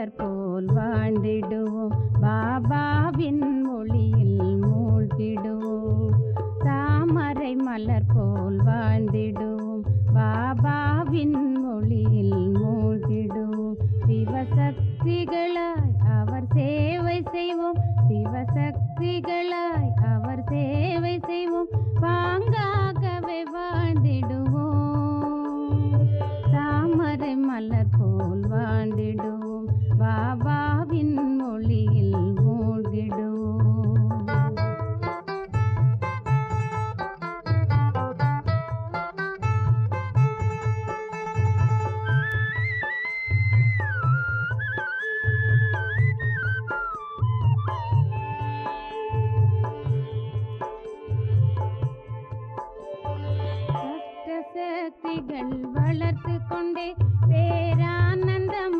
மலர் போல் வாழ்ந்திடுவோம், பாபாவின் மொழியில் மூழ்கிடுவோம். தாமரை மலர் போல் வாழ்ந்திடுவோம், பாபாவின் மொழியில் மூழ்கிடுவோம். சிவசக்திகளாய் அவர் சேவை செய்வோம், சிவசக்திகளாய் அவர் சேவை செய்வோம். பாங்காகவே வாழ்ந்திடுவோம், தாமரை மலர் போல் வாழ்ந்திடுவோம், பாபாவின் மொழியில் மூழ்கிடுவோம். சக்திகள் வளர்த்து கொண்டே பேரானந்தமாக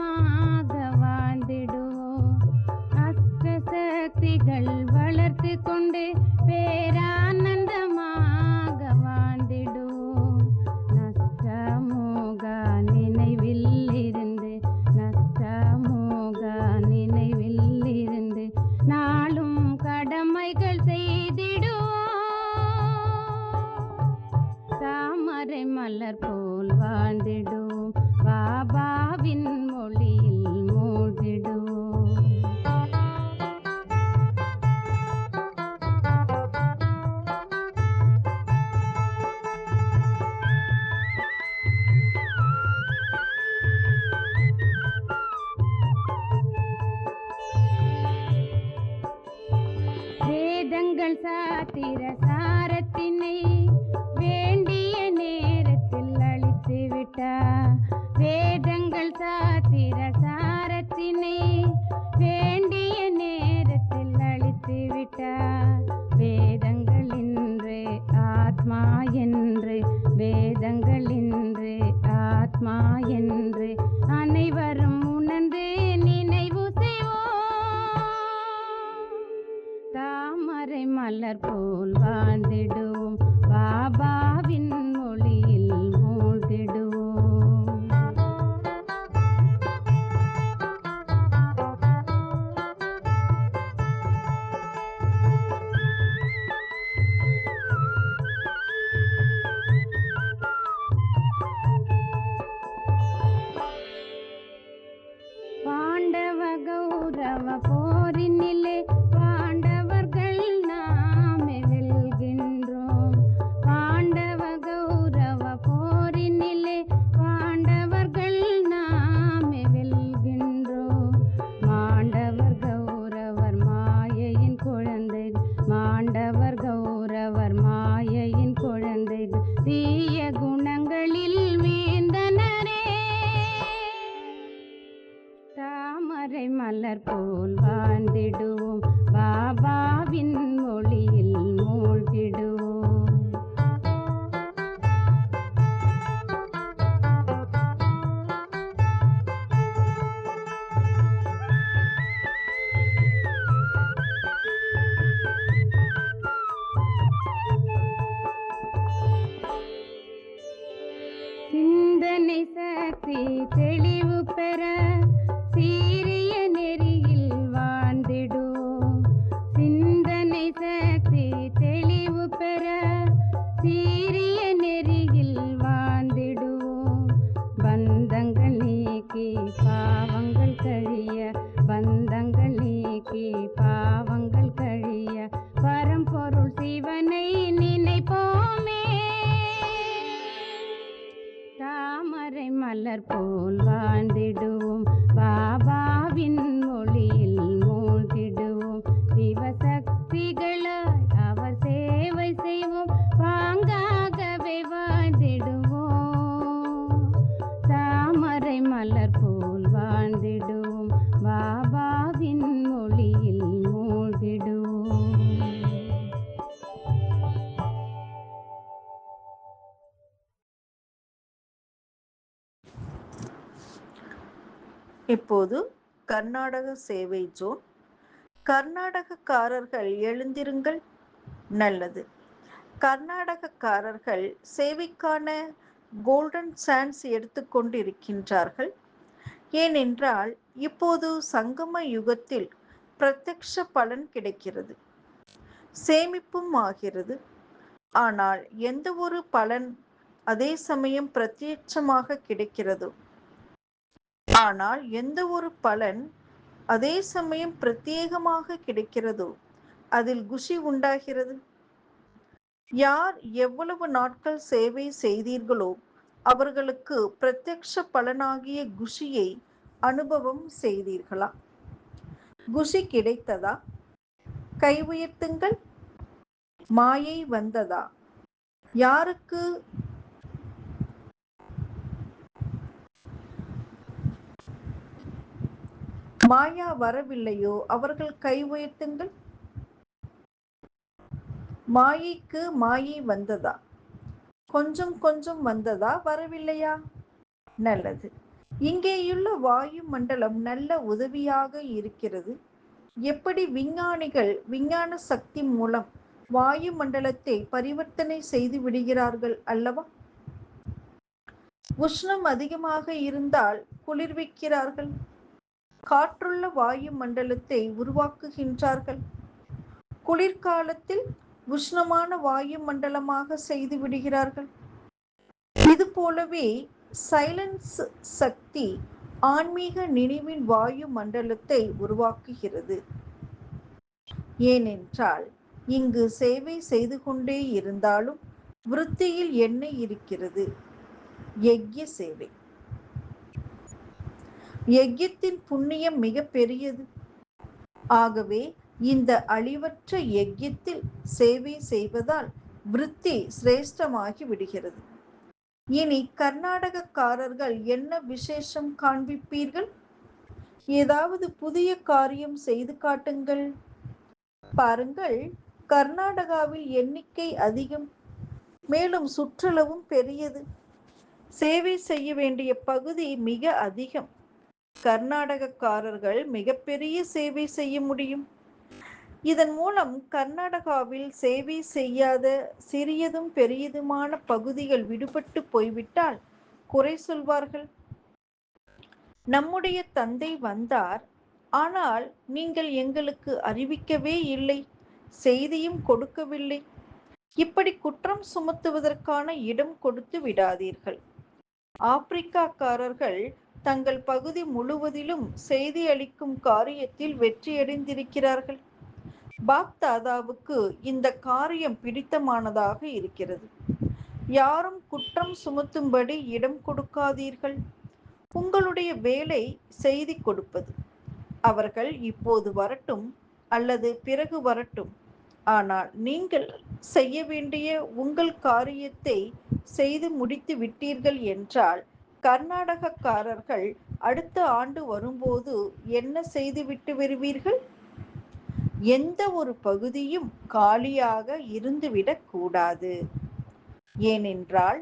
வாழ்ந்திடுவோம், அஷ்ட சக்திகள் வளர்த்து கொண்டே பேரானந்தமாக வாழ்ந்திடுவோம். நஷ்டமோக நினைவில் இருந்து, நஷ்டமோக நினைவில் இருந்து நாளும் கடமைகள் செய்திடுவோம், தாமரை மலர் போல் வாழ்ந்திடுவோம், பாபாவின் மொழியில் மூழ்கிடுவோம். வேதங்கள் சாத்திர சாரத்தினை வேண்டிய நேரத்தில் அளித்து விட்டார், வேதங்கள் சாத்திர சாரத்தினை வேண்டிய நேரத்தில் அளித்து விட்டார். வேதங்கள் இன்று ஆத்மா என்று, வேதங்கள் இன்று ஆத்மா என்று அனைவரும் உணர்ந்து நினைவு செய்வோம், தாமரை மலர் போல் வாழ்ந்திடுவோம், பாபாவின் மொழியில் மூழ்கிடுவோம். பாண்டவ கௌரவ போரினிலே பாண்டவர்கள் நாமே வெல்கின்றோம், பாண்டவ கௌரவ போரினிலே பாண்டவர்கள் நாமே வெல்கின்றோம். மாண்டவர் கௌரவர் மாயையின் குழந்தை, மாண்டவர் கௌரவர் மாயையின் குழந்தை, தீய குணங்களில் வீழ்ந்தனரே, தாமரை மலர் போல் வாழ்ந்திடுவோம், பாபாவின் மொழியில் மூழ்கிடுவோம். சிந்தனை சக்தி தெளிவு பெற சீரிய நெறியில் வாழ்ந்திடுவோம், சிந்தனை சக்தி தெளிவு பெற சீரிய நெறியில் வாழ்ந்திடுவோம். பந்தங்கள் நீக்கி பாவங்கள் கழிய, பந்தங்கள் நீக்கி பாவங்கள் கழிய பரம்பொருள் சிவனை நினைப்போமே, தாமரை மலர் போல் வாழ்ந்திடுவோம், பாபாவின் மொழியில் மூழ்கிடுவோம். சிவசக்திகளாய் அவர் சேவை செய்வோம், பாங்காகவே வாழ்ந்திடுவோம், தாமரை மலர் போல் வாழ்ந்திடுவோம், பாபாவின் மொழியில் மூழ்கிடுவோம். இப்போது கர்நாடக சேவை ஜோன். கர்நாடகக்காரர்கள் எழுந்திருங்கள். நல்லது. கர்நாடகக்காரர்கள் சேவைக்கான கோல்டன் சான்ஸ் எடுத்துக்கொண்டிருக்கின்றார்கள். ஏனென்றால் இப்போது சங்கம யுகத்தில் பிரத்யக்ஷ பலன் கிடைக்கிறது, சேமிப்பும் ஆகிறது. ஆனால் எந்த ஒரு பலன் அதே சமயம் பிரத்யட்சமாக கிடைக்கிறதோ ஆனால் எந்த ஒரு பலன் அதே சமயம் பிரத்யேகமாக கிடைக்கிறதோ அதில் குஷி உண்டாகிறது. யார் எவ்வளவு நாட்கள் சேவை செய்தீர்களோ அவர்களுக்கு பிரத்யக்ஷ பலனாகிய குஷியை அனுபவம் செய்தீர்களா? குஷி கிடைத்ததா? கை உயர்த்துங்கள். மாயை வந்ததா? யாருக்கு மாயா வரவில்லையோ அவர்கள் கை உயர்த்துங்கள். மாயைக்கு மாயை வந்ததா? கொஞ்சம் கொஞ்சம் வந்ததா, வரவில்லையா? நல்லது. இங்கேயுள்ள வாயு மண்டலம் நல்ல உதவியாக இருக்கிறது. எப்படி விஞ்ஞானிகள் விஞ்ஞான சக்தி மூலம் வாயு மண்டலத்தை பரிவர்த்தனை செய்து விடுகிறார்கள் அல்லவா? உஷ்ணம் அதிகமாக இருந்தால் குளிர்விக்கிறார்கள், காற்றுள்ள வாயு மண்டலத்தை உருவாக்குகின்றார்கள். குளிர்காலத்தில் உஷ்ணமான வாயு மண்டலமாக செய்து விடுகிறார்கள். இது போலவே சைலன்ஸ் சக்தி ஆன்மீக நினைவின் வாயு மண்டலத்தை உருவாக்குகிறது. ஏனென்றால் இங்கு சேவை செய்து கொண்டே இருந்தாலும் விருத்தியில் என்ன இருக்கிறது? யக்ய சேவை. யக்யத்தின் புண்ணியம் மிக பெரியது. ஆகவே இந்த அழிவற்ற யக்யத்தில் சேவை செய்வதால் விருத்தி சிரேஷ்டமாகி விடுகிறது. இனி கர்நாடகக்காரர்கள் என்ன விசேஷம் காண்பிப்பீர்கள்? ஏதாவது புதிய காரியம் செய்து காட்டுங்கள். பாருங்கள், கர்நாடகாவில் எண்ணிக்கை அதிகம், மேலும் சுற்றளவும் பெரியது. சேவை செய்ய வேண்டிய பகுதி மிக அதிகம். கர்நாடகக்காரர்கள் மிகப்பெரிய சேவை செய்ய முடியும். இதன் மூலம் கர்நாடகாவில் சேவை செய்யாத சிறியதும் பெரியதுமான பகுதிகள் விடுபட்டு போய்விட்டால் குறை சொல்வார்கள். நம்முடைய தந்தை வந்தார், ஆனால் நீங்கள் எங்களுக்கு அறிவிக்கவே இல்லை, செய்தியும் கொடுக்கவில்லை. இப்படி குற்றம் சுமத்துவதற்கான இடம் கொடுத்து விடாதீர்கள். ஆப்பிரிக்காக்காரர்கள் தங்கள் பகுதி முழுவதிலும் செய்தி அளிக்கும் காரியத்தில் வெற்றியடைந்திருக்கிறார்கள். பாப்தாதாவுக்கு இந்த காரியம் பிடித்தமானதாக இருக்கிறது. யாரும் குற்றம் சுமத்தும்படி இடம் கொடுக்காதீர்கள். உங்களுடைய வேலை செய்தி கொடுப்பது. அவர்கள் இப்போது வரட்டும் அல்லது பிறகு வரட்டும், ஆனால் நீங்கள் செய்ய வேண்டிய உங்கள் காரியத்தை செய்து முடித்து விட்டீர்கள் என்றால் கர்நாடகக்காரர்கள் அடுத்த ஆண்டு வரும்போது என்ன செய்துவிட்டு வருவீர்கள்? எந்த ஒரு பகுதியும் காலியாக இருந்துவிடக் கூடாது. ஏனென்றால்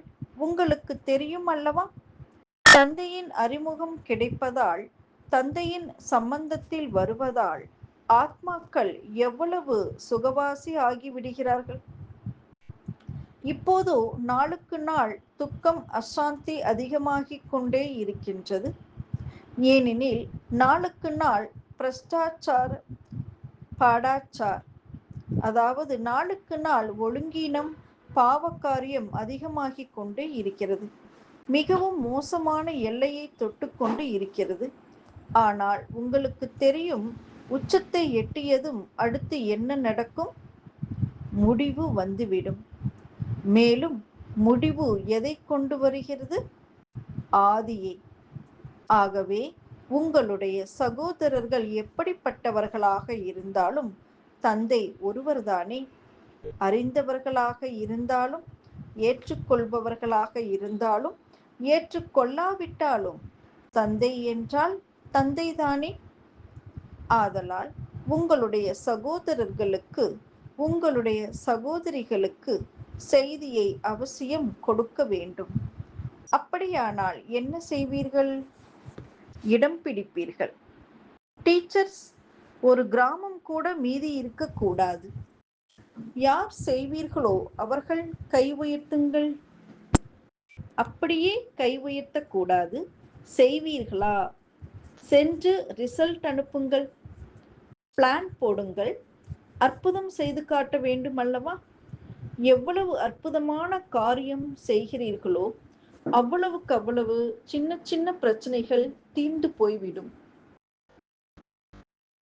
உங்களுக்கு தெரியும் அல்லவா, தந்தையின் அறிமுகம் கிடைப்பதால், தந்தையின் சம்பந்தத்தில் வருவதால் ஆத்மாக்கள் எவ்வளவு சுகவாசி ஆகிவிடுகிறார்கள். இப்போது நாளுக்கு நாள் துக்கம் அசாந்தி அதிகமாகிக் கொண்டே இருக்கின்றது. ஏனெனில் நாளுக்கு நாள் பிரஷ்டாச்சார பாடாச்சார், அதாவது நாளுக்கு நாள் ஒழுங்கீனம் பாவக்காரியம் அதிகமாகிக் கொண்டே இருக்கிறது. மிகவும் மோசமான எல்லையை தொட்டுக்கொண்டு இருக்கிறது. ஆனால் உங்களுக்கு தெரியும், உச்சத்தை எட்டியதும் அடுத்து என்ன நடக்கும்? முடிவு வந்துவிடும். மேலும் முடிவு எதை கொண்டு வருகிறது? ஆதியை. ஆகவே உங்களுடைய சகோதரர்கள் எப்படிப்பட்டவர்களாக இருந்தாலும் தந்தை ஒருவர்தானே. அறிந்தவர்களாக இருந்தாலும், ஏற்றுக்கொள்பவர்களாக இருந்தாலும், ஏற்றுக்கொள்ளாவிட்டாலும் தந்தை என்றால் தந்தைதானே. ஆதலால் உங்களுடைய சகோதரர்களுக்கு, உங்களுடைய சகோதரிகளுக்கு செய்தியை அவசியம் கொடுக்க வேண்டும். அப்படியானால் என்ன செய்வீர்கள்? இடம் பிடிப்பீர்கள். டீச்சர்ஸ், ஒரு கிராமம் கூட மீதி இருக்கக்கூடாது. யார் செய்வீர்களோ அவர்கள் கை உயர்த்துங்கள். அப்படியே கை உயர்த்தக்கூடாது. செய்வீர்களா? சென்று ரிசல்ட் அனுப்புங்கள். பிளான் போடுங்கள். அற்புதம் செய்து காட்ட வேண்டும் அல்லவா? எவ்வளவு அற்புதமான காரியம் செய்கிறீர்களோ அவ்வளவுக்கு அவ்வளவு சின்ன சின்ன பிரச்சனைகள் தீர்ந்து போய்விடும்.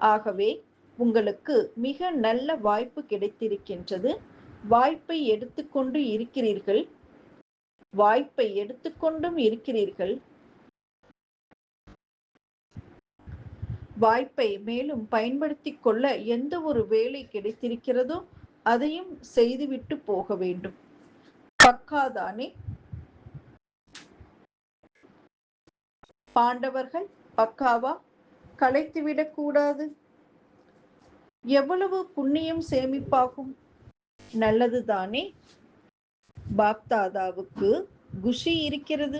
ஆகவே உங்களுக்கு மிக நல்ல வாய்ப்பு கிடைத்திருக்கின்றது. வாய்ப்பை எடுத்துக்கொண்டு இருக்கிறீர்கள். வாய்ப்பை எடுத்துக்கொண்டும் இருக்கிறீர்கள். வாய்ப்பை மேலும் பயன்படுத்திக் கொள்ள எந்த ஒரு வேலை கிடைத்திருக்கிறதோ அதையும் செய்துவிட்டு போக வேண்டும். பக்காதானே? பாண்டவர்கள் பக்காவா? கலைத்துவிடக் கூடாது. எவ்வளவு புண்ணியம் சேமிப்பாகும். நல்லதுதானே? பாப்தாதாவுக்கு குஷி இருக்கிறது.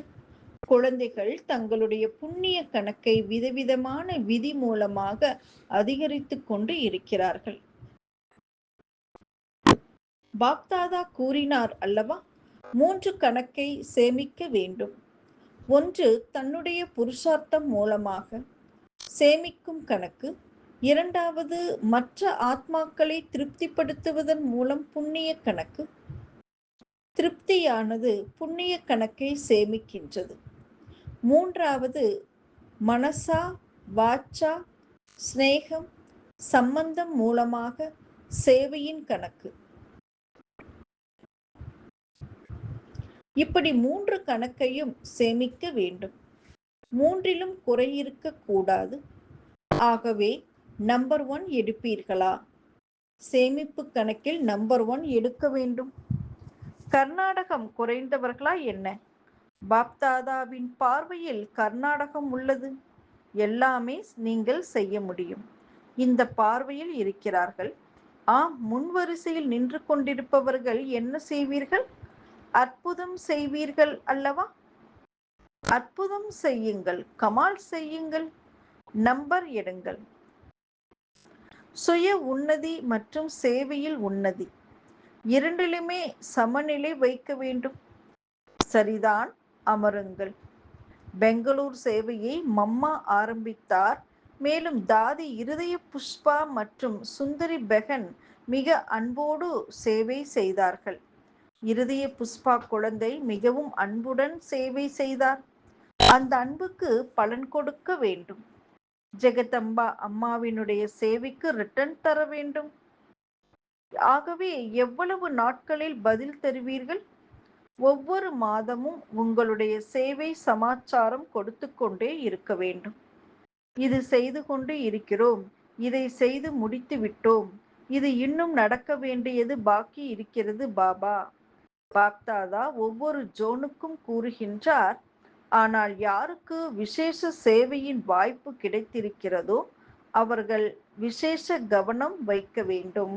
குழந்தைகள் தங்களுடைய புண்ணிய கணக்கை விதவிதமான விதி மூலமாக அதிகரித்துக் கொண்டு இருக்கிறார்கள். பாப்தாதா கூறினார் அல்லவா, 3 கணக்கை சேமிக்க வேண்டும். ஒன்று தன்னுடைய புருஷார்த்தம் மூலமாக சேமிக்கும் கணக்கு. இரண்டாவது மற்ற ஆத்மாக்களை திருப்திப்படுத்துவதன் மூலம் புண்ணிய கணக்கு. திருப்தியானது புண்ணிய கணக்கை சேமிக்கின்றது. மூன்றாவது மனசா வாச்சா ஸ்நேகம் சம்பந்தம் மூலமாக சேவையின் கணக்கு. இப்படி 3 கணக்கையும் சேமிக்க வேண்டும். மூன்றிலும் குறை இருக்க கூடாது. ஆகவே நம்பர் 1 எடுப்பீர்களா? சேமிப்பு கணக்கில் நம்பர் 1 எடுக்க வேண்டும். கர்நாடகம் குறைந்தவர்களா என்ன? பாப்தாதாவின் பார்வையில் கர்நாடகம் உள்ளது. எல்லாமே நீங்கள் செய்ய முடியும். இந்த பார்வையில் இருக்கிறார்கள். முன்வரிசையில் நின்று கொண்டிருப்பவர்கள் என்ன செய்வீர்கள்? அற்புதம் செய்வீர்கள் அல்லவா? அற்புதம் செய்யுங்கள், கமால் செய்யுங்கள், நம்பர் எடுங்கள். சுய உன்னதி மற்றும் சேவையில் உன்னதி இரண்டிலுமே சமநிலை வைக்க வேண்டும். சரிதான், அமருங்கள். பெங்களூர் சேவையை மம்மா ஆரம்பித்தார். மேலும் தாதி இருதய புஷ்பா மற்றும் சுந்தரி பெகன் மிக அன்போடு சேவை செய்தார்கள். இருதய புஷ்பா குழந்தை மிகவும் அன்புடன் சேவை செய்தார். அந்த அன்புக்கு பலன் கொடுக்க வேண்டும். ஜெகதம்பா அம்மாவினுடைய சேவைக்கு ரிட்டர்ன் தர வேண்டும். ஆகவே எவ்வளவு நாட்களில் பதில் தருவீர்கள்? ஒவ்வொரு மாதமும் உங்களுடைய சேவை சமாச்சாரம் கொடுத்து கொண்டே இருக்க வேண்டும். இது செய்து கொண்டு இருக்கிறோம், இதை செய்து முடித்து விட்டோம், இது இன்னும் நடக்க வேண்டியது பாக்கி இருக்கிறது பாபா. பாப்தாதா ஒவ்வொரு ஜோனுக்கும் கூறுகின்றார். ஆனால் யாருக்கு விசேஷ சேவையின் வாய்ப்பு கிடைத்திருக்கிறதோ அவர்கள் விசேஷ கவனம் வைக்க வேண்டும்.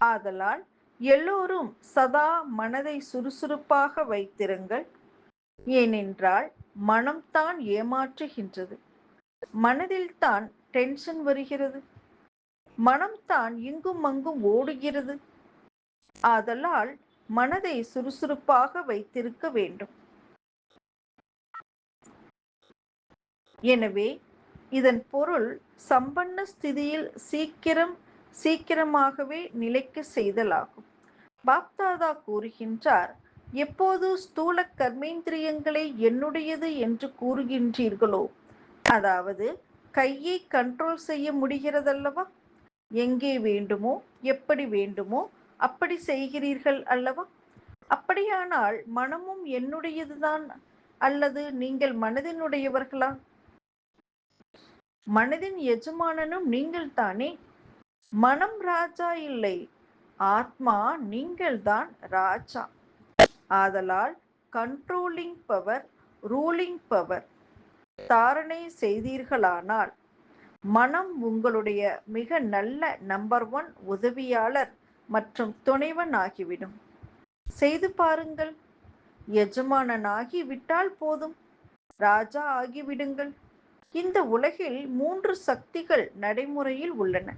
ஆதலால் எல்லோரும் சதா மனதை சுறுசுறுப்பாக வைத்திருங்கள். ஏனென்றால் மனம்தான் ஏமாற்றுகின்றது. மனதில்தான் டென்ஷன் வருகிறது. மனம்தான் இங்கும் அங்கும் ஓடுகிறது. ஆதலால் மனதை சுறுசுறுப்பாக வைத்திருக்க வேண்டும். எனவே இதன் பொருள் சம்பன்ன ஸ்திதியில் சீக்கிரமாகவே நிலைக்க செய்தலாகும். பாப்தாதா கூறுகின்றார், எப்போது ஸ்தூல கர்மேந்திரியங்களை என்னுடையது என்று கூறுகின்றீர்களோ, அதாவது கையை கண்ட்ரோல் செய்ய முடிகிறதல்லவா, எங்கே வேண்டுமோ எப்படி வேண்டுமோ அப்படி செய்கிறீர்கள் அல்லவா? அப்படியானால் மனமும் என்னுடையதுதான் அல்லது நீங்கள் மனதினுடையவர்களா? மனதின் எஜமானனும் நீங்கள் தானே. மனம் ராஜா இல்லை, ஆத்மா நீங்கள்தான் ராஜா. ஆதலால் கண்ட்ரோலிங் பவர், ரூலிங் பவர் தாரணை செய்தீர்களானால் மனம் உங்களுடைய மிக நல்ல நம்பர் 1 உதவியாளர் மற்றும் துணைவன் ஆகிவிடும். செய்து பாருங்கள். எஜமானனாகி விட்டால் போதும், ராஜா ஆகிவிடுங்கள். இந்த உலகில் 3 சக்திகள் நடைமுறையில் உள்ளன.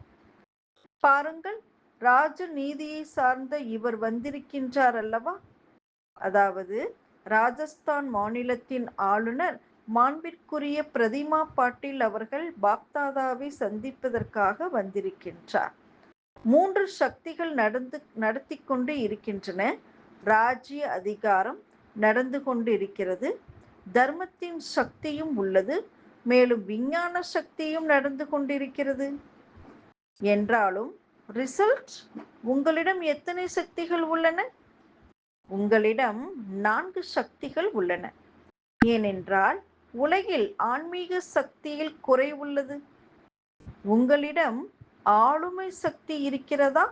பாருங்கள், ராஜ நீதியை சார்ந்த இவர் வந்திருக்கின்றார் அல்லவா? அதாவது ராஜஸ்தான் மாநிலத்தின் ஆளுநர் மாண்பிற்குரிய பிரதிமா பாட்டீல் அவர்கள் பாப்தாதாவை சந்திப்பதற்காக வந்திருக்கின்றார். 3 சக்திகள் நடத்தி கொண்டு இருக்கின்றன. ராஜ்ய அதிகாரம் நடந்து கொண்டு இருக்கிறது. தர்மத்தின் சக்தியும் உள்ளது. மேலும் விஞ்ஞான சக்தியும் நடந்து கொண்டிருக்கிறது. என்றாலும் ரிசல்ட், உங்களிடம் எத்தனை சக்திகள் உள்ளன? உங்களிடம் 4 சக்திகள் உள்ளன. ஏனென்றால் உலகில் ஆன்மீக சக்தியில் குறைவுள்ளது. உங்களிடம் ஆளுமை சக்தி இருக்கிறதா?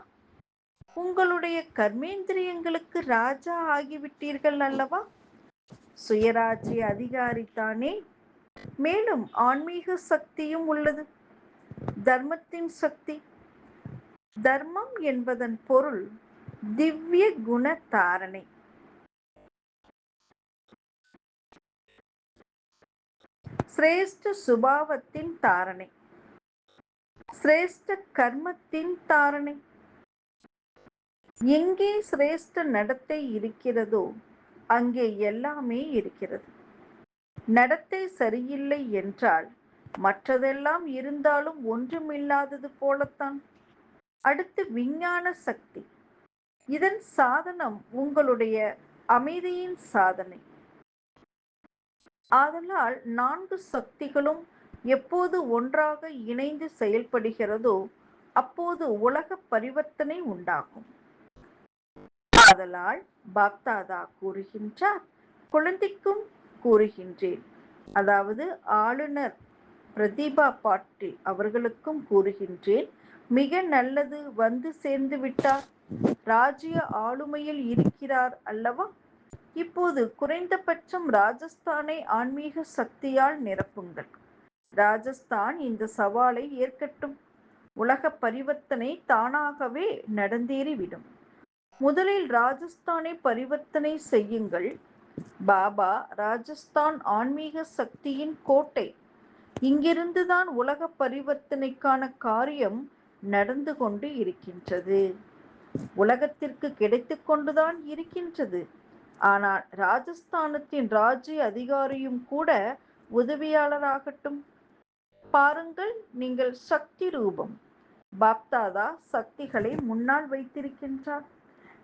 உங்களுடைய கர்மேந்திரியங்களுக்கு ராஜா ஆகிவிட்டீர்கள் அல்லவா? சுயராஜ்ய அதிகாரித்தானே. மேலும் ஆன்மீக சக்தியும் உள்ளது. தர்மத்தின் சக்தி. தர்மம் என்பதன் பொருள் திவ்ய குண தாரணை. சிரேஷ்ட சுபாவத்தின் தாரணை. சிரேஷ்ட கர்மத்தின் தாரணை. எங்கே சிரேஷ்ட நடத்தை இருக்கிறதோ அங்கே எல்லாமே இருக்கிறது. நடத்தை சரியில்லை என்றால் மற்றதெல்லாம் இருந்தாலும் ஒன்றுமில்லாதது போலத்தான். அடுத்து விஞ்ஞான சக்தி. இதன் சாதனம் உங்களுடைய அமைதியின் சாதனை. ஆதலால் 4 சக்திகளும் எப்போது ஒன்றாக இணைந்து செயல்படுகிறதோ அப்போது உலக பரிவர்த்தனை உண்டாகும். ஆதலால் பாப்தாதா கூறுகின்றார், குழந்தைக்கும் கூறுகின்றேன், அதாவது ஆளுநர் பிரதிபா பாட்டீல் அவர்களுக்கும் கூறுகின்றேன், மிக நல்லது, வந்து சேர்ந்து விட்டார். ராஜ்ய ஆளுமையில் இருக்கிறார் அல்லவா? இப்போது குறைந்தபட்சம் ராஜஸ்தானை ஆன்மீக சக்தியால் நிரப்புங்கள். ராஜஸ்தான் இந்த சவாலை ஏற்கட்டும். உலக பரிவர்த்தனை தானாகவே நடந்தேறிவிடும். முதலில் ராஜஸ்தானை பரிவர்த்தனை செய்யுங்கள். பாபா ராஜஸ்தான் ஆன்மீக சக்தியின் கோட்டை. இங்கிருந்துதான் உலக பரிவர்த்தனைக்கான காரியம் நடந்து கொண்டு இருக்கின்றது. உலகத்திற்கு கிடைத்து கொண்டுதான் இருக்கின்றது. ஆனால் ராஜஸ்தானத்தின் ராஜ்ய அதிகாரியும் கூட உதவியாளராகட்டும். பாருங்கள், நீங்கள் சக்தி ரூபம். பாப்தாதா சக்திகளை முன்னால் வைத்திருக்கின்றார்.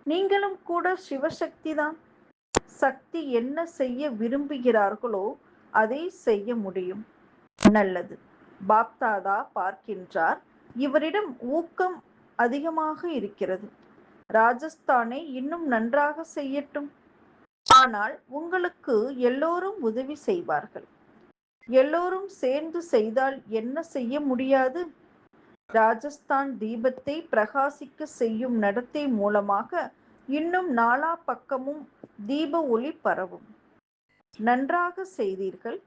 நீங்களும் கூட சிவசக்தி தான். சக்தி என்ன செய்ய விரும்புகிறார்களோ அதை செய்ய முடியும். நல்லது. பாப்தாதா பார்க்கின்றார், இவரிடம் ஊக்கம் அதிகமாக இருக்கிறது. ராஜஸ்தானை இன்னும் நன்றாக செய்யட்டும். ஆனால் உங்களுக்கு எல்லோரும் உதவி செய்வார்கள். எல்லோரும் சேர்ந்து செய்தால் என்ன செய்ய முடியாது? ராஜஸ்தான் தீபத்தை பிரகாசிக்க செய்யும் நடத்தை மூலமாக இன்னும் நாலா பக்கமும் தீப ஒளி பரவும். நன்றாக செய்தீர்கள்.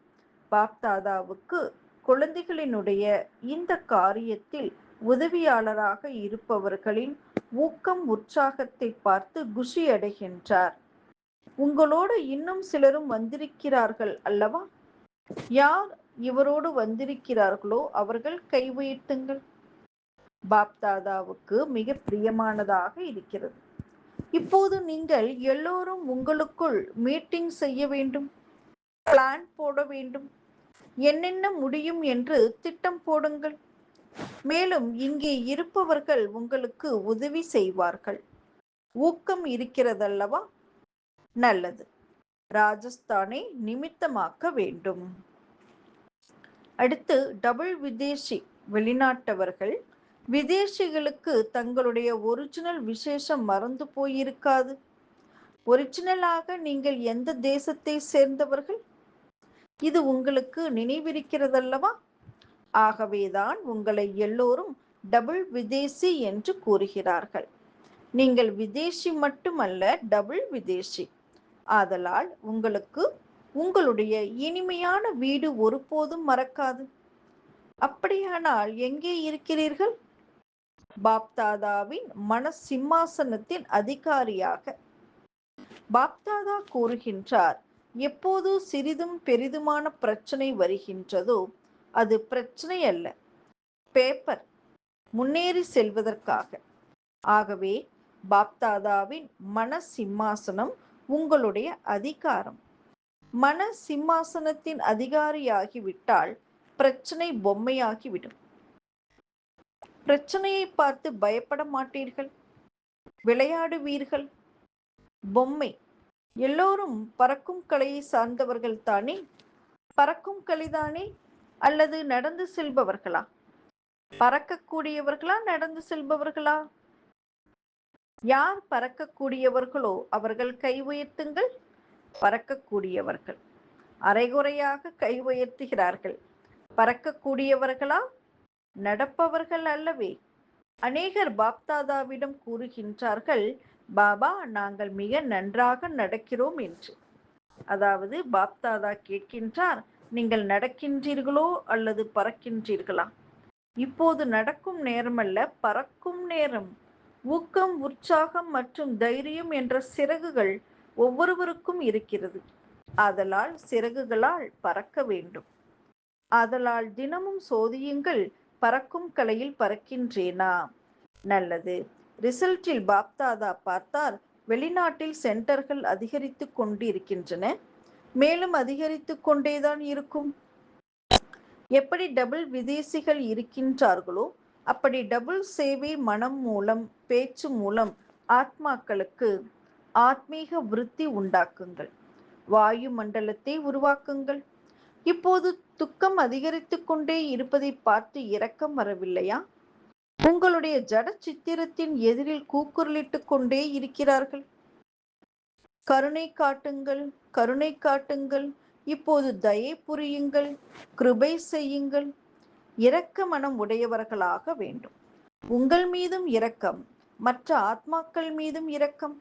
பாப்தாதாவுக்கு குழந்தைகளினுடைய இந்த காரியத்தில் உதவியாளராக இருப்பவர்களின் ஊக்கம் உற்சாகத்தை பார்த்து குஷி அடைகின்றார். உங்களோடு இன்னும் சிலரும் வந்திருக்கிறார்கள் அல்லவா? யார் இவரோடு வந்திருக்கிறார்களோ அவர்கள் கை உயர்த்துங்கள். பாப்தாதாவுக்கு மிக பிரியமானதாக இருக்கிறது. இப்போது நீங்கள் எல்லோரும் உங்களுக்குள் மீட்டிங் செய்ய வேண்டும், பிளான் போட வேண்டும். என்னென்ன முடியும் என்று திட்டம் போடுங்கள். மேலும் இங்கே இருப்பவர்கள் உங்களுக்கு உதவி செய்வார்கள். ஊக்கம் இருக்கிறதல்லவா? நல்லது. ராஜஸ்தானை நிமித்தமாக்க வேண்டும். அடுத்து டபுள் விதேசி, வெளிநாட்டவர்கள். விதேசிகளுக்கு தங்களுடைய ஒரிஜினல் விசேஷம் மறந்து போயிருக்காது. ஒரிஜினலாக நீங்கள் எந்த தேசத்தை சேர்ந்தவர்கள்? இது உங்களுக்கு நினைவிருக்கிறதல்லவா? ஆகவேதான் உங்களை எல்லோரும் டபுள் விதேசி என்று கூறுகிறார்கள். நீங்கள் விதேசி மட்டுமல்ல, டபுள் விதேசி. ஆதலால் உங்களுக்கு உங்களுடைய இனிமையான வீடு ஒருபோதும் மறக்காது. அப்படியானால் எங்கே இருக்கிறீர்கள்? பாப்தாதாவின் மன சிம்மாசனத்தின் அதிகாரியாக. பாப்தாதா கூறுகின்றார், எப்போது சிறிதும் பெரிதுமான பிரச்சனை வருகின்றதோ அது பிரச்சனை அல்ல, பேப்பர், முன்னேறி செல்வதற்காக. ஆகவே பாப்தாதாவின் மன சிம்மாசனம் உங்களுடைய அதிகாரம். மன சிம்மாசனத்தின் அதிகாரியாகிவிட்டால் பிரச்சனை பொம்மையாகிவிடும். பிரச்சனையை பார்த்து பயப்பட மாட்டீர்கள், விளையாடுவீர்கள். பொம்மை. எல்லோரும் பறக்கும் கலையை சார்ந்தவர்கள் தானே? பறக்கும் கலைதானே? அல்லது நடந்து செல்பவர்களா? பறக்கக்கூடியவர்களா, நடந்து செல்பவர்களா? யார் பறக்கக்கூடியவர்களோ அவர்கள் கை உயர்த்துங்கள். பறக்கக்கூடியவர்கள். அரைகுறையாக கை உயர்த்துகிறார்கள். பறக்கக்கூடியவர்களா? நடப்பவர்கள் அல்லவே. அநேகர் பாப்தாதாவிடம் கூறுகின்றார்கள், பாபா, நாங்கள் மிக நன்றாக நடக்கிறோம் என்று. அதாவது பாப்தாதா கேட்கின்றார், நீங்கள் நடக்கின்றீர்களோ அல்லது பறக்கின்றீர்களா? இப்போது நடக்கும் நேரமல்ல, பறக்கும் நேரம். ஊக்கம், உற்சாகம் மற்றும் தைரியம் என்ற சிறகுகள் ஒவ்வொருவருக்கும் இருக்கிறது. ஆதலால் சிறகுகளால் பறக்க வேண்டும். ஆதலால் தினமும் சோதியுங்கள், பறக்கும் கலையில் பறக்கின்றேனா? நல்லது. ரிசல்ட்டில் பாப்தாதா பார்த்தார், வெளிநாட்டில் சென்டர்கள் அதிகரித்து கொண்டு இருக்கின்றன, மேலும் அதிகரித்து கொண்டேதான் இருக்கும். எப்படி டபுள் விதேசிகள் இருக்கின்றார்களோ அப்படி டபுள் சேவை மனம் மூலம், பேச்சு மூலம் ஆத்மாக்களுக்கு ஆத்மீக விருத்தி உண்டாக்குங்கள். வாயு மண்டலத்தை உருவாக்குங்கள். இப்போது துக்கம் அதிகரித்து கொண்டே இருப்பதை பார்த்து இரக்கம் வரவில்லையா? உங்களுடைய ஜட சித்திரத்தின் எதிரில் கூக்குரலிட்டு கொண்டே இருக்கிறார்கள். கருணை காட்டுங்கள், கருணை காட்டுங்கள். இப்போது தயை புரியுங்கள், கிருபை செய்யுங்கள். இரக்க மனம் உடையவர்களாக வேண்டும். உங்கள் மீதும் இரக்கம், மற்ற ஆத்மாக்கள் மீதும் இரக்கம்.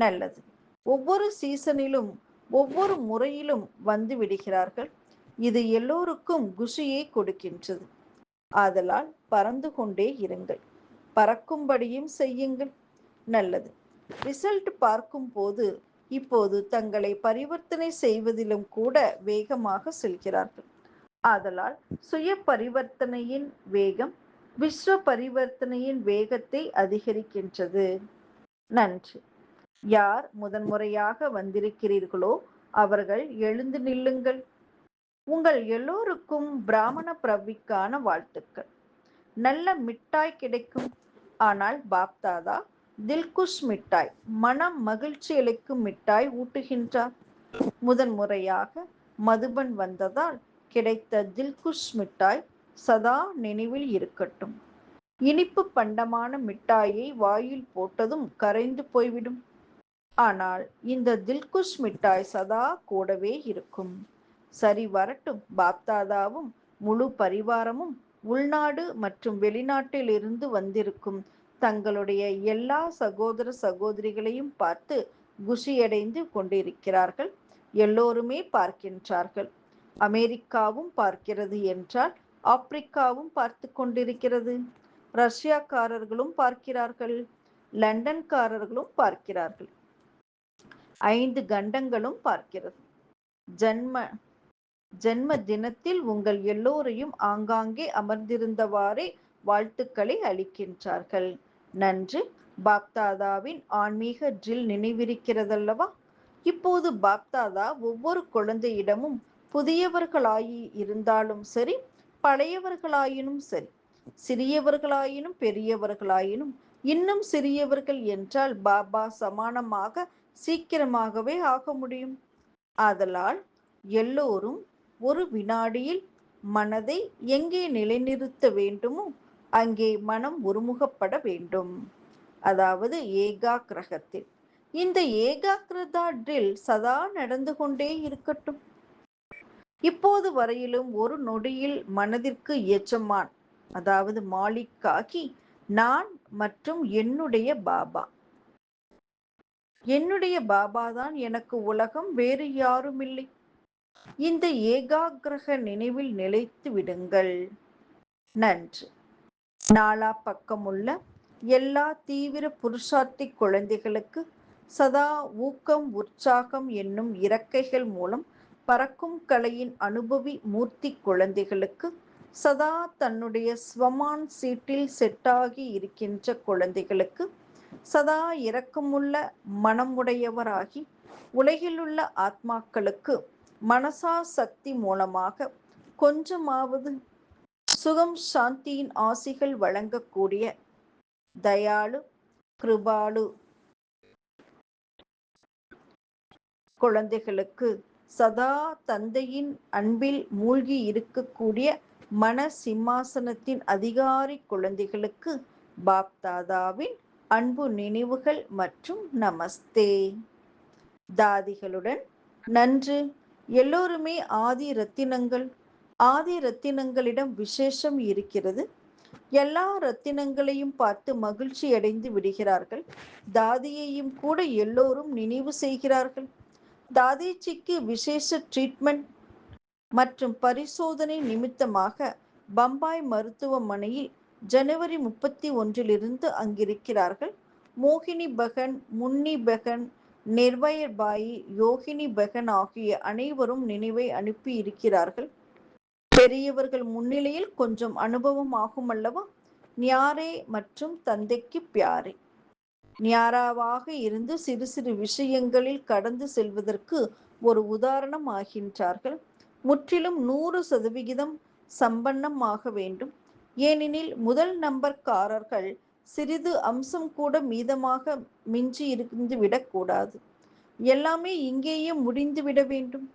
நல்லது. ஒவ்வொரு சீசனிலும் ஒவ்வொரு முறையிலும் வந்து விடுகிறார்கள். இது எல்லோருக்கும் குஷியை கொடுக்கின்றது. ஆதலால் பறந்து கொண்டே இருங்கள், பறக்கும்படியும் செய்யுங்கள். நல்லது. ரிசல்ட் பார்க்கும் போது இப்போது தங்களை பரிவர்த்தனை செய்வதிலும் கூட வேகமாக செல்கிறார்கள். ஆதலால் சுய பரிவர்த்தனையின் வேகம் விஸ்வ பரிவர்த்தனையின் வேகத்தை அதிகரிக்கின்றது. நன்றி. யார் முதன்முறையாக வந்திருக்கிறீர்களோ அவர்கள் எழுந்து நில்லுங்கள். உங்கள் எல்லோருக்கும் பிராமண பிரவிக்கான வாழ்த்துக்கள். நல்ல மிட்டாய் கிடைக்கும். ஆனால் பாப்தாதா தில்குஷ் மிட்டாய், மனம் மகிழ்ச்சி அளிக்கும் மிட்டாய் ஊட்டுகின்றார். முதன்முறையாக மதுபன் வந்ததால் கிடைத்த தில்குஷ் மிட்டாய் சதா நினைவில் இருக்கட்டும். இனிப்பு பண்டமான மிட்டாயை வாயில் போட்டதும் கரைந்து போய்விடும். ஆனால் இந்த தில்குஷ் மிட்டாய் சதா கூடவே இருக்கும். சரி, வரட்டும். பாப்தாதாவும் முழு பரிவாரமும் உள்நாடு மற்றும் வெளிநாட்டில் இருந்து வந்திருக்கும் தங்களுடைய எல்லா சகோதர சகோதரிகளையும் பார்த்து குஷியடைந்து கொண்டிருக்கிறார்கள். எல்லோருமே பார்க்கின்றார்கள். அமெரிக்காவும் பார்க்கிறது என்றால் ஆப்பிரிக்காவும் பார்த்து கொண்டிருக்கிறது. ரஷ்யாக்காரர்களும் பார்க்கிறார்கள். லண்டன்காரர்களும் பார்க்கிறார்கள். 5 கண்டங்களும் பார்க்கிறது. ஜன்ம தினத்தில் உங்கள் எல்லோரையும் ஆங்காங்கே அமர்ந்திருந்தவாறே வாழ்த்துக்களை அளிக்கின்றார்கள். நன்று. பாப்தாதாவின் ஆன்மீக ட்ரில் நினைவிருக்கிறதல்லவா? இப்போது பாப்தாதா ஒவ்வொரு குழந்தையிடமும் புதியவர்களாயி இருந்தாலும் சரி, பழையவர்களாயினும் சரி, சிறியவர்களாயினும் பெரியவர்களாயினும் இன்னும் சிறியவர்கள் என்றால் பாபா சமானமாக சீக்கிரமாகவே ஆக முடியும். ஆதலால் எல்லோரும் ஒரு வினாடியில் மனதை எங்கே நிலைநிறுத்த வேண்டுமோ அங்கே மனம் ஒருமுகப்பட வேண்டும். அதாவது ஏகாகிரகத்தில். இந்த ஏகாகிரதா ட்ரில் சதா நடந்து கொண்டே இருக்கட்டும். இப்போது வரையிலும் ஒரு நொடியில் மனதிற்கு எஜமான், அதாவது மாலிக்காகி நான் மற்றும் என்னுடைய பாபா. என்னுடைய பாபாதான் எனக்கு உலகம், வேறு யாருமில்லை. இந்த ஏகாகிரக நினைவில் நிலைத்து விடுங்கள். நன்று. நாலா பக்கமுள்ள எல்லா தீவிர புருஷார்த்தி குழந்தைகளுக்கு சதா ஊக்கம், உற்சாகம் என்னும் இறக்கைகள் மூலம் பறக்கும் கலையின் அனுபவி மூர்த்தி குழந்தைகளுக்கு சதா தன்னுடைய ஸ்வமான் சீட்டில் செட்டாகி இருக்கின்ற குழந்தைகளுக்கு சதா இரக்கமுள்ள மனமுடையவராகி உலகிலுள்ள ஆத்மாக்களுக்கு மனசா சக்தி மூலமாக கொஞ்சமாவது சுகம் சாந்தியின் ஆசிகள் வழங்கக்கூடிய தயாளு கிருபாலு குழந்தைகளுக்கு சதா தந்தையின் அன்பில் மூழ்கி இருக்கக்கூடிய மன சிம்மாசனத்தின் அதிகாரி குழந்தைகளுக்கு பாப்தாதாவின் அன்பு நினைவுகள் மற்றும் நமஸ்தே. தாதிகளுடன் நன்று. எல்லோருமே ஆதி ரத்தினங்கள். ஆதி ரத்தினங்களிடம் விசேஷம் இருக்கிறது. எல்லா ரத்தினங்களையும் பார்த்து மகிழ்ச்சி அடைந்து விடுகிறார்கள். தாதியையும் கூட எல்லோரும் நினைவு செய்கிறார்கள். தாதிஜிக்கு விசேஷ ட்ரீட்மெண்ட் மற்றும் பரிசோதனை நிமித்தமாக பம்பாய் மருத்துவமனையில் ஜனவரி 31 அங்கிருக்கிறார்கள். மோகினி பகன், முன்னி பகன், நிர்வயர் பாயி, யோகினி பகன் ஆகிய அனைவரும் நினைவை அனுப்பி இருக்கிறார்கள். பெரியவர்கள் முன்னிலையில் கொஞ்சம் அனுபவம் ஆகும் அல்லவா? ஞாரே மற்றும் தந்தைக்கு பியாரே. ஞாராவாக இருந்து சிறு சிறு விஷயங்களில் கடந்து செல்வதற்கு ஒரு உதாரணம் ஆகின்றார்கள். முற்றிலும் 100% சம்பன்னம் ஆக வேண்டும். ஏனெனில் முதல் நம்பர்காரர்கள் சிறிது அம்சம் கூட மீதமாக மிஞ்சி இருந்து விடக்கூடாது. எல்லாமே இங்கேயே முடிந்துவிட வேண்டும்.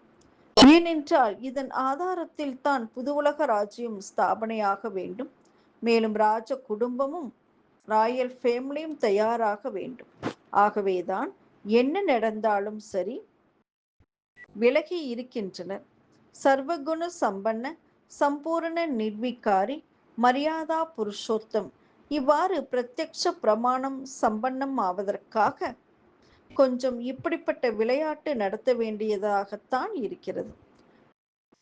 ஏனென்றால் இதன் ஆதாரத்தில் தான் புது உலக ராஜ்யம் ஸ்தாபனையாக வேண்டும். மேலும் ராஜ குடும்பமும் ராயல் ஃபேமிலியும் தயாராக வேண்டும். ஆகவேதான் என்ன நடந்தாலும் சரி விலகி இருக்கின்றனர். சர்வகுண சம்பன்ன சம்பூரண நிர்விகாரி மரியாதா புருஷோத்தம் இவ்வாறு பிரத்யக்ஷ பிரமாணம் சம்பன்னம் ஆவதற்காக கொஞ்சம் இப்படிப்பட்ட விளையாட்டு நடத்த வேண்டியதாகத்தான் இருக்கிறது.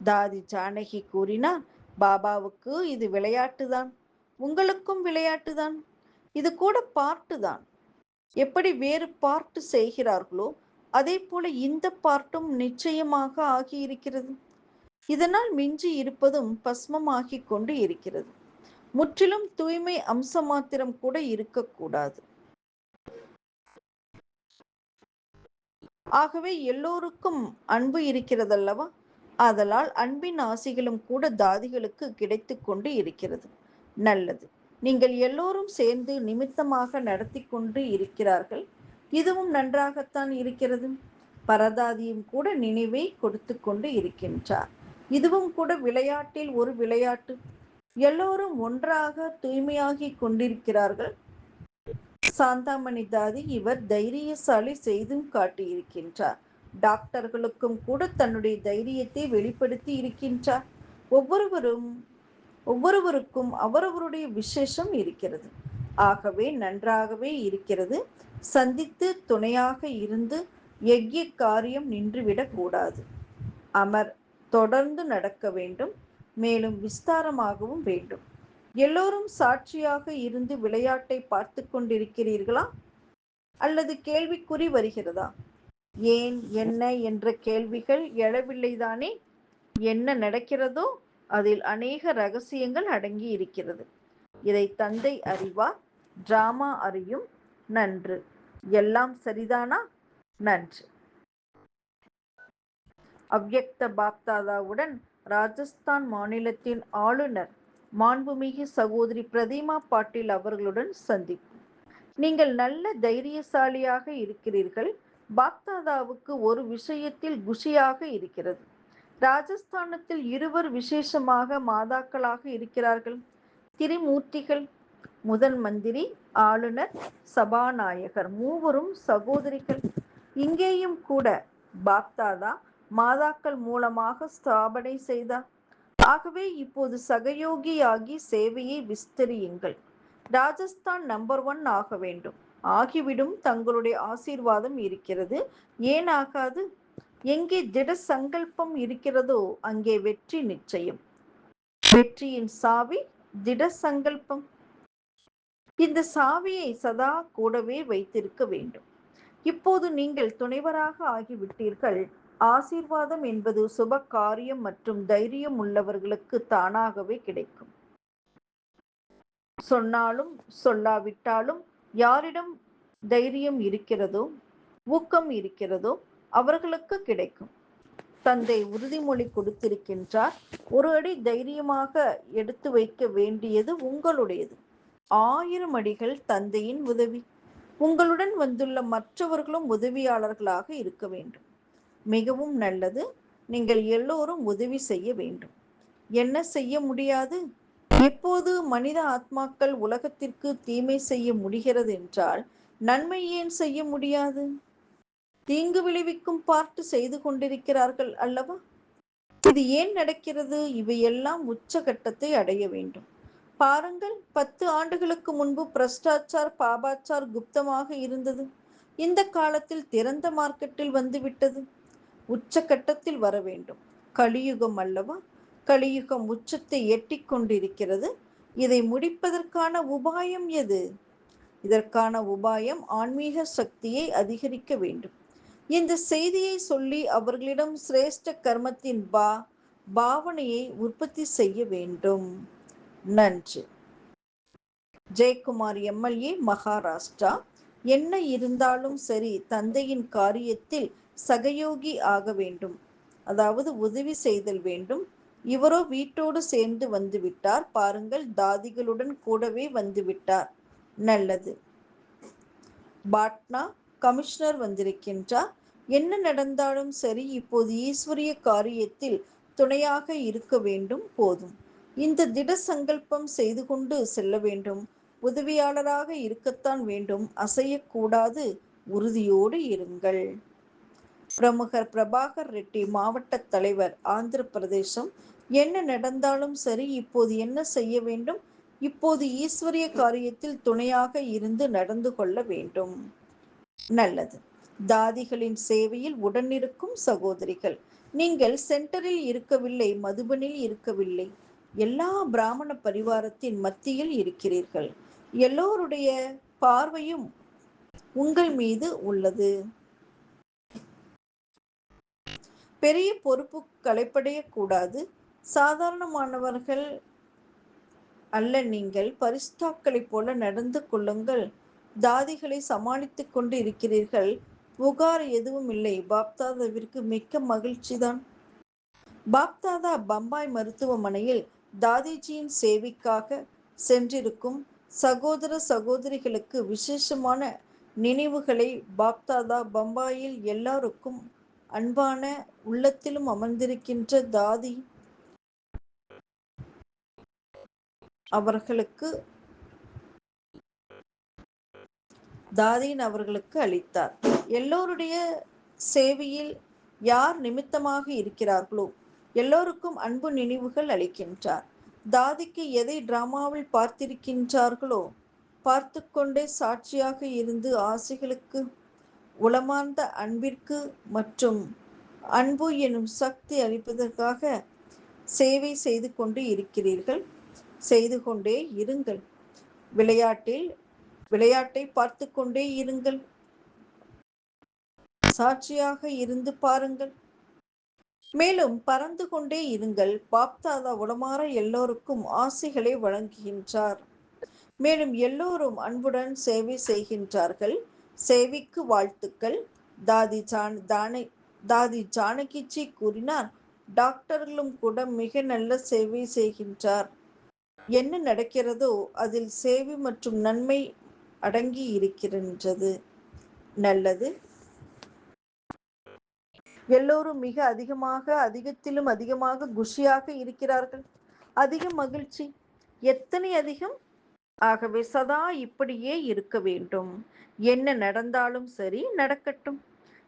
தாதி ஜானகி கூறினார், பாபாவுக்கு இது விளையாட்டுதான், உங்களுக்கும் விளையாட்டுதான், இது கூட பார்ட்டு தான். எப்படி வேறு பார்ட்டு செய்கிறார்களோ அதே போல இந்த பார்ட்டும் நிச்சயமாக ஆகியிருக்கிறது. இதனால் மிஞ்சி இருப்பதும் பஸ்மமாகி கொண்டு இருக்கிறது. முற்றிலும் தூய்மை அம்ச மாத்திரம் கூட இருக்கக்கூடாது. ஆகவே எல்லோருக்கும் அன்பு இருக்கிறதல்லவா? ஆதலால் அன்பின் ஆசிகளும் கூட தாதிகளுக்கு கிடைத்து கொண்டு இருக்கிறது. நல்லது. நீங்கள் எல்லோரும் சேர்ந்து நிமித்தமாக நடத்தி கொண்டு இருக்கிறார்கள். இதுவும் நன்றாகத்தான் இருக்கிறது. பரதாதியும் கூட நினைவை கொடுத்து கொண்டு இருக்கின்றார். இதுவும் கூட விளையாட்டில் ஒரு விளையாட்டு. எல்லோரும் ஒன்றாக தூய்மையாகி கொண்டிருக்கிறார்கள். சாந்தாமணி தாதி இவர் தைரியசாலி செய்தும் காட்டியிருக்கின்றார். டாக்டர்களுக்கும் கூட தன்னுடைய தைரியத்தை வெளிப்படுத்தி இருக்கின்றார். ஒவ்வொருவருக்கும் அவரவருடைய விசேஷம் இருக்கிறது. ஆகவே நன்றாகவே இருக்கிறது. சந்தித்து துணையாக இருந்து யக்ய காரியம் நின்றுவிடக் கூடாது. அமர் தொடர்ந்து நடக்க வேண்டும். மேலும் விஸ்தாரமாகவும் வேண்டும். எல்லோரும் சாட்சியாக இருந்து விளையாட்டை பார்த்து கொண்டிருக்கிறீர்களா? அல்லது கேள்விக்குறி வருகிறதா? ஏன், என்ன என்ற கேள்விகள் எழவில்லைதானே? என்ன நடக்கிறதோ அதில் அநேக ரகசியங்கள் அடங்கி இருக்கிறது. இதை தந்தை அறிவார், டிராமா அறியும். நன்று. எல்லாம் சரிதானா? நன்று. அவ்யக்த பாப்தாதாவுடன் ராஜஸ்தான் மாநிலத்தின் ஆளுநர் மாண்புமிகு சகோதரி பிரதிமா பாட்டீல் அவர்களுடன் சந்திப்பு. நீங்கள் நல்ல தைரியசாலியாக இருக்கிறீர்கள். பாப்தாதாவுக்கு ஒரு விஷயத்தில் குஷியாக இருக்கிறது. ராஜஸ்தானத்தில் இருவர் விசேஷமாக மாதாக்களாக இருக்கிறார்கள். திரிமூர்த்திகள், முதன் மந்திரி, ஆளுநர், சபாநாயகர் மூவரும் சகோதரிகள். இங்கேயும் கூட பாப்தாதா மாதாக்கள் மூலமாக ஸ்தாபனை செய்தார். ஆகவே இப்போது சகயோகியாகி சேவையை விஸ்தரியுங்கள். ராஜஸ்தான் நம்பர் 1 ஆக வேண்டும். ஆகிவிடும். தங்களுடைய ஆசீர்வாதம் இருக்கிறது. ஏன் ஆகாது? எங்கே திட சங்கல்பம் இருக்கிறதோ அங்கே வெற்றி நிச்சயம். வெற்றியின் சாவி திட சங்கல்பம். இந்த சாவியை சதா கூடவே வைத்திருக்க வேண்டும். இப்போது நீங்கள் துணைவராக ஆகிவிட்டீர்கள். ஆசீர்வாதம் என்பது சுப காரியம் மற்றும் தைரியம் உள்ளவர்களுக்கு தானாகவே கிடைக்கும். சொன்னாலும் சொல்லாவிட்டாலும் யாரிடம் தைரியம் இருக்கிறதோ, ஊக்கம் இருக்கிறதோ அவர்களுக்கு கிடைக்கும். தந்தை உறுதிமொழி கொடுத்திருக்கின்றார். ஒரு அடி தைரியமாக எடுத்து வைக்க வேண்டியது உங்களுடையது. 1000 அடிகள் தந்தையின் உதவி. உங்களுடன் வந்துள்ள மற்றவர்களும் உதவியாளர்களாக இருக்க வேண்டும். மிகவும் நல்லது. நீங்கள் எல்லோரும் உதவி செய்ய வேண்டும். என்ன செய்ய முடியாது? எப்போது மனித ஆத்மாக்கள் உலகத்திற்கு தீமை செய்ய முடிகிறது என்றால் நன்மை ஏன் செய்ய முடியாது? தீங்கு விளைவிக்கும் பார்ட்டு செய்து கொண்டிருக்கிறார்கள் அல்லவா? இது ஏன் நடக்கிறது? இவையெல்லாம் உச்சகட்டத்தை அடைய வேண்டும். பாருங்கள், 10 ஆண்டுகளுக்கு முன்பு பிரஷ்டாச்சார் பாபாச்சார் குப்தமாக இருந்தது. இந்த காலத்தில் திறந்த மார்க்கெட்டில் வந்துவிட்டது. உச்சகட்டத்தில் வர வேண்டும். கலியுகம் அல்லவா? கலியுகம் உச்சத்தை எட்டிக் கொண்டிருக்கிறது. இதை முடிப்பதற்கான உபாயம் எது? இதற்கான உபாயம் ஆன்மீக சக்தியை அதிகரிக்க வேண்டும். இந்த செய்தியை சொல்லி அவர்களிடம் சிரேஷ்ட கர்மத்தின் பாவனையை உற்பத்தி செய்ய வேண்டும். நன்றி. ஜெயக்குமார் எம்எல்ஏ, மகாராஷ்டிரா. என்ன இருந்தாலும் சரி, தந்தையின் காரியத்தில் சகயோகி ஆக வேண்டும். அதாவது உதவி செய்தல் வேண்டும். இவரோ வீட்டோடு சேர்ந்து வந்துவிட்டார். பாருங்கள், தாதிகளுடன் கூடவே வந்துவிட்டார். நல்லது. பாட்னா கமிஷனர் வந்திருக்கின்றார். என்ன நடந்தாலும் சரி, இப்போது ஈஸ்வரிய காரியத்தில் துணையாக இருக்க வேண்டும். போதும். இந்த திட சங்கல்பம் செய்து கொண்டு செல்ல வேண்டும். உதவியாளராக இருக்கத்தான் வேண்டும். அசையக்கூடாது. உறுதியோடு இருங்கள். பிரமுகர் பிரபாகர் ரெட்டி, மாவட்ட தலைவர், ஆந்திர பிரதேசம். என்ன நடந்தாலும் சரி, இப்போது என்ன செய்ய வேண்டும்? இப்போது ஈஸ்வரிய காரியத்தில் துணையாக இருந்து நடந்து கொள்ள வேண்டும். நல்லது. தாதிகளின் சேவையில் உடனிருக்கும் சகோதரிகள், நீங்கள் சென்டரில் இருக்கவில்லை, மதுபனில் இருக்கவில்லை, எல்லா பிராமண பரிவாரத்தின் மத்தியில் இருக்கிறீர்கள். எல்லோருடைய பார்வையும் உங்கள் மீது உள்ளது. பெரிய பொறுப்பு களைப்படையக்கூடாது. சாதாரணமானவர்கள் அல்ல நீங்கள். பரிஸ்தாக்களைப் போல நடந்து கொள்ளுங்கள். தாதிகளை சமாளித்துக் கொண்டு இருக்கிறீர்கள். புகார் எதுவும் இல்லை. பாப்தாதாவிற்கு மிக்க மகிழ்ச்சிதான். பாப்தாதா பம்பாய் மருத்துவமனையில் தாதிஜியின் சேவைக்காக சென்றிருக்கும் சகோதர சகோதரிகளுக்கு விசேஷமான நினைவுகளை பாப்தாதா பம்பாயில் எல்லாருக்கும் அன்பான உள்ளத்திலும் அமர்ந்திருக்கின்ற தாதீன் அவர்களுக்கு அளித்தார். எல்லோருடைய சேவையில் யார் நிமித்தமாக இருக்கிறார்களோ எல்லோருக்கும் அன்பு நினைவுகள் அளிக்கின்றார். தாதிக்கு எதை டிராமாவில் பார்த்திருக்கின்றார்களோ பார்த்து கொண்டே சாட்சியாக இருந்து ஆசைகளுக்கு, உளமார்ந்த அன்பிற்கு மற்றும் அன்பு எனும் சக்தி அளிப்பதற்காக சேவை செய்து கொண்டு இருக்கிறீர்கள். செய்து கொண்டே இருங்கள். விளையாட்டை பார்த்து கொண்டே இருங்கள். சாட்சியாக இருந்து பாருங்கள். மேலும் பறந்து கொண்டே இருங்கள். பாப்தாதா உளமாற எல்லோருக்கும் ஆசைகளை வழங்குகின்றார். மேலும் எல்லோரும் அன்புடன் சேவை செய்கின்றார்கள். சேவைக்கு வாழ்த்துக்கள். தாதி ஜானகிஜி கூறினார், டாக்டர்களும் கூட மிக நல்ல சேவை செய்கின்றார். என்ன நடக்கிறதோ அதில் சேவை மற்றும் நன்மை அடங்கி இருக்கின்றது. நல்லது. எல்லோரும் மிக அதிகத்திலும் அதிகமாக குஷியாக இருக்கிறார்கள். அதிக மகிழ்ச்சி. எத்தனை அதிகம்! ஆகவே சதா இப்படியே இருக்க வேண்டும். என்ன நடந்தாலும் சரி, நடக்கட்டும்.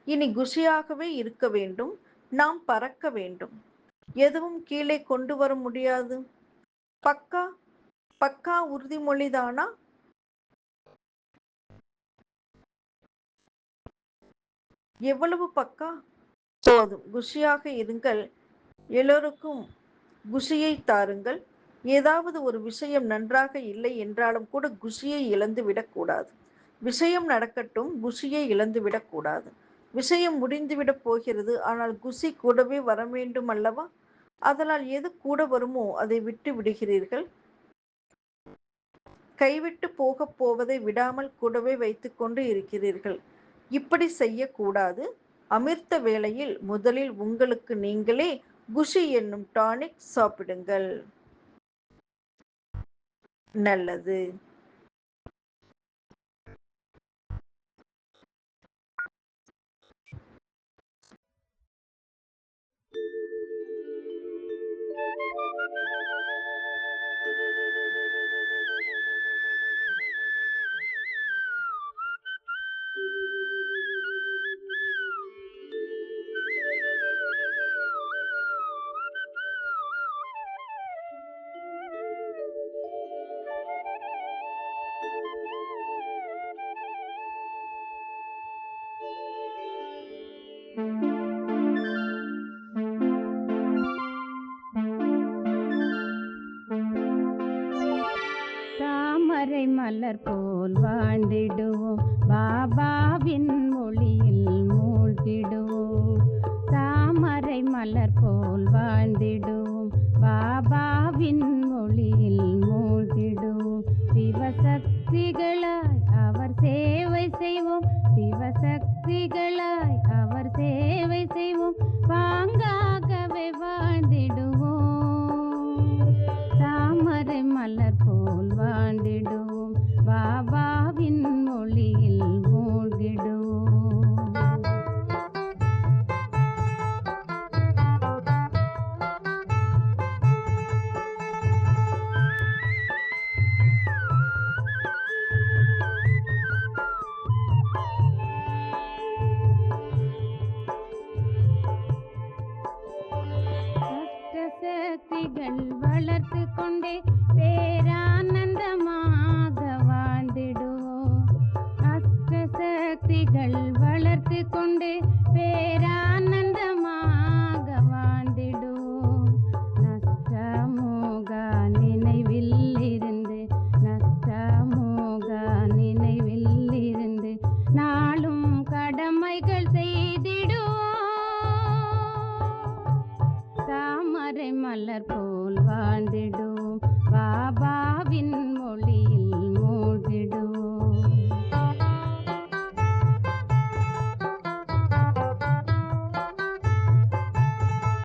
இனி குஷியாகவே இருக்க வேண்டும். நாம் பறக்க வேண்டும். எதுவும் கீழே கொண்டு வர முடியாது. பக்கா பக்கா உறுதிமொழிதானா? எவ்வளவு பக்கா? போதும். குஷியாக இருங்கள். எல்லோருக்கும் குஷியை தாருங்கள். ஏதாவது ஒரு விஷயம் நன்றாக இல்லை என்றாலும் கூட குஷியை இழந்து விடக்கூடாது. விஷயம் நடக்கட்டும், குஷியை இழந்து விடக்கூடாது. விஷயம் முடிந்துவிடப் போகிறது, ஆனால் குஷி கூடவே வர வேண்டும் அல்லவா? அதனால் எது கூட வருமோ அதை விட்டு விடுகிறீர்கள். கைவிட்டு போகப் போவதை விடாமல் கூடவே வைத்துக்கொண்டு இருக்கிறீர்கள். இப்படி செய்யக்கூடாது. அமிர்த வேளையில் முதலில் உங்களுக்கு நீங்களே குஷி என்னும் டானிக் சாப்பிடுங்கள். நல்லது. தாமரை மலர் போல் வாழ்ந்திடுவோம், பாபாவின் மொழியில் மூழ்கிடுவோம். தாமரை மலர் போல் வாழ்ந்திடுவோம், பாபாவின் மொழியில் மூழ்கிடுவோம். சிவசக்திகளாய் அவர் சேவை செய்வோம், சிவசக்திகளாய் அவர் சேவை செய்வோம். பாங்காகவே வாழ்ந்திடுவோம், தாமரை மலர் போல் வாழ்ந்திடுவோம், பாபாவின் மொழியில் மூழ்கிடுவோம். சக்திகள் வளர்த்து கொண்டே பேரானந்தமாக வாழ்ந்திடுவோம். அஷ்ட சக்திகள் வளர்த்து கொண்டே பேரானந்தமாக